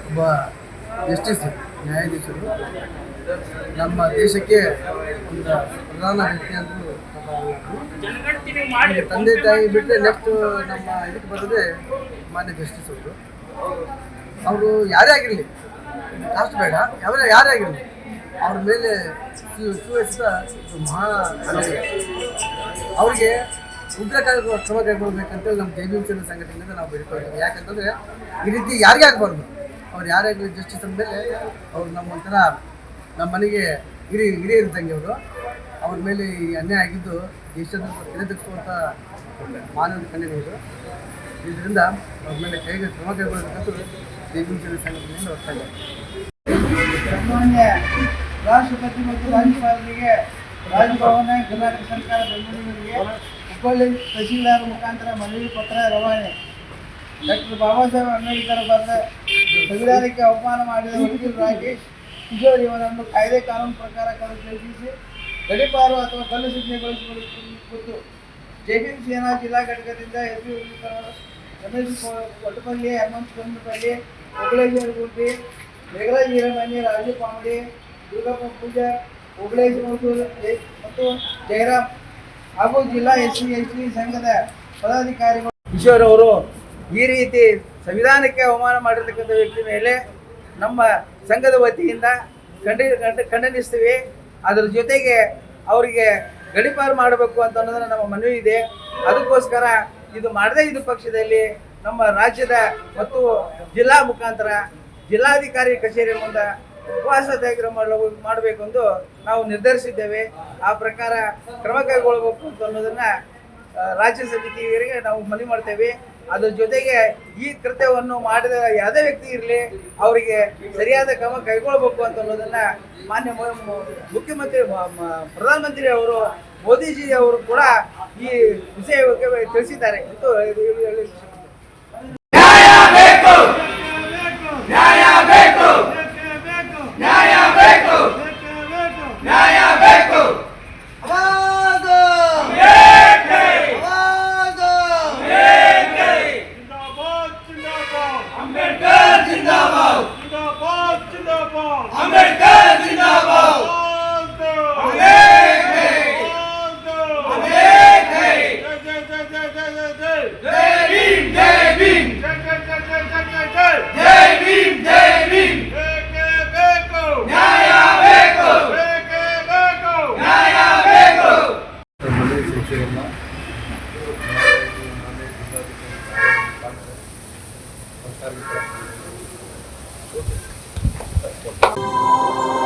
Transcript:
ಒಬ್ಬ ಜಸ್ಟಿಸ್ ನ್ಯಾಯಾಧೀಶರು ನಮ್ಮ ದೇಶಕ್ಕೆ ಒಂದು ಪ್ರಧಾನ ವ್ಯಕ್ತಿ ಅಂತ ತಂದೆ ತಾಯಿ ಬಿಟ್ಟರೆ ನೆಕ್ಸ್ಟ್ ನಮ್ಮ ಇದಕ್ಕೆ ಬರೋದೇ ಮಾನ್ಯ ಜಸ್ಟಿಸ್ ಅವರು ಯಾರೇ ಆಗಿರಲಿ, ಕಾಸ್ಟ್ ಬೇಡ, ಯಾರೇ ಆಗಿರಲಿ, ಅವ್ರ ಮೇಲೆ ಸುವ್ಯವಸ್ಥಿತ ಮಹಾ ಅವ್ರಿಗೆ ಉಗ್ರ ಕ್ರಮ ಕೈಗೊಳ್ಬೇಕಂತೇಳಿ ನಮ್ಮ JBM ಸಂಘಟನೆಯಿಂದ ನಾವು ಬೆಳೀತಾ ಇದ್ದೀವಿ. ಯಾಕಂತಂದರೆ ಈ ರೀತಿ ಯಾರಿಗೇ ಆಗಬಾರ್ದು. ಅವ್ರು ಯಾರೇ ಆಗಲಿ ಜಸ್ಟಿಸ್ ಅಂದಮೇಲೆ ಅವ್ರು ನಮ್ಮೊಂಥರ ನಮ್ಮ ಮನೆಗೆ ಹಿರಿಯ ಇದ್ದಂಗೆ ಅವ್ರ ಮೇಲೆ ಈ ಅನ್ಯಾಯ ಆಗಿದ್ದು ದೇಶದ ತೆಗೆದುಕೊಳ್ಳುವಂಥ ಮಾನವ ಕಣ್ಣಿಗಳು. ಇದರಿಂದ ಅವ್ರ ಮೇಲೆ ಕ್ರಮ ಕೈಗೊಳ್ಳಬೇಕಂತ JBM ಸಂಘಟನೆಯಿಂದ ಒತ್ತಾಯ. ಸಾಮಾನ್ಯ ರಾಷ್ಟ್ರಪತಿ ಮತ್ತು ರಾಜ್ಯಪಾಲರಿಗೆ ರಾಜಭವನ ಕರ್ನಾಟಕ ಸರ್ಕಾರ ಬೆಂಗಳೂರಿಗೆ ಹುಬ್ಬಳ್ಳಿ ತಹಸೀಲ್ದಾರ್ ಮುಖಾಂತರ ಮನವಿ ಪತ್ರ ರವಾನೆ. ಡಾಕ್ಟರ್ ಬಾಬಾ ಸಾಹೇಬ್ ಅಂಬೇಡ್ಕರ್ ಬರೆದ ಸಂವಿಧಾನಕ್ಕೆ ಅವಮಾನ ಮಾಡಿದ ವಕೀಲ ರಾಕೇಶ್ ಕಿಶೋರ್ ಇವರನ್ನು ಕಾಯ್ದೆ ಕಾನೂನು ಪ್ರಕಾರ ಕಳುಹಿಸಿ ಗಡೀಪಾರು ಅಥವಾ ಕಲ್ಲು ಶಿಕ್ಷೆಗೊಳಿಸಿಕೊಳ್ಳುತ್ತಿತ್ತು. JBM ಸೇನಾ ಜಿಲ್ಲಾ ಘಟಕದಿಂದ SP ರಮೇಶ್ ಕೊಟ್ಟಪಲ್ಲಿ, ಹನುಮಂತ ಕೊಂಡಪಲ್ಲಿ, ಒಬಳೇಶ್ವರ ಗುಂಡಿ, ಮೇಘರಾಜ್ ವೀರಮಣಿ, ರಾಜು ಪಾಂಡೆ, ದುರ್ಗಪ್ಪ ಪೂಜಾರ್, ಒಬಳೇಶ್ ಮತ್ತು ಜಯರಾಮ್ ಹಾಗೂ ಜಿಲ್ಲಾ SC/ST ಸಂಘದ ಪದಾಧಿಕಾರಿಗಳು. ಕಿಶೋರ್ ಅವರು ಈ ರೀತಿ ಸಂವಿಧಾನಕ್ಕೆ ಅವಮಾನ ಮಾಡಿರ್ತಕ್ಕಂಥ ವ್ಯಕ್ತಿ ಮೇಲೆ ನಮ್ಮ ಸಂಘದ ವತಿಯಿಂದ ಖಂಡನಿಸ್ತೀವಿ. ಅದರ ಜೊತೆಗೆ ಅವರಿಗೆ ಗಡೀಪಾರು ಮಾಡಬೇಕು ಅಂತ ಅನ್ನೋದನ್ನು ನಮ್ಮ ಮನವಿ ಇದೆ. ಅದಕ್ಕೋಸ್ಕರ ಇದು ಮಾಡದೇ ಇದ್ದ ಪಕ್ಷದಲ್ಲಿ ನಮ್ಮ ರಾಜ್ಯದ ಮತ್ತು ಜಿಲ್ಲಾ ಮುಖಾಂತರ ಜಿಲ್ಲಾಧಿಕಾರಿ ಕಚೇರಿ ಮುಂದೆ ಉಪವಾಸ ಸತ್ಯಾಗ್ರಹ ಮಾಡಬೇಕೆಂದು ನಾವು ನಿರ್ಧರಿಸಿದ್ದೇವೆ. ಆ ಪ್ರಕಾರ ಕ್ರಮ ಕೈಗೊಳ್ಳಬೇಕು ಅಂತ ಅನ್ನೋದನ್ನು ರಾಜ್ಯ ಸಮಿತಿಯವರಿಗೆ ನಾವು ಮನವಿ ಮಾಡ್ತೇವೆ. ಅದರ ಜೊತೆಗೆ ಈ ಕೃತ್ಯವನ್ನು ಮಾಡಿದ ಯಾವುದೇ ವ್ಯಕ್ತಿ ಇರಲಿ ಅವರಿಗೆ ಸರಿಯಾದ ಕ್ರಮ ಕೈಗೊಳ್ಳಬೇಕು ಅಂತ ಅನ್ನೋದನ್ನು ಮಾನ್ಯ ಮುಖ್ಯಮಂತ್ರಿ ಪ್ರಧಾನಮಂತ್ರಿ ಅವರು ಮೋದಿಜಿ ಅವರು ಕೂಡ ಈ ವಿಷಯಕ್ಕೆ ತಿಳಿಸಿದ್ದಾರೆ ಎಂದು ಹೇಳಿ. Thank you.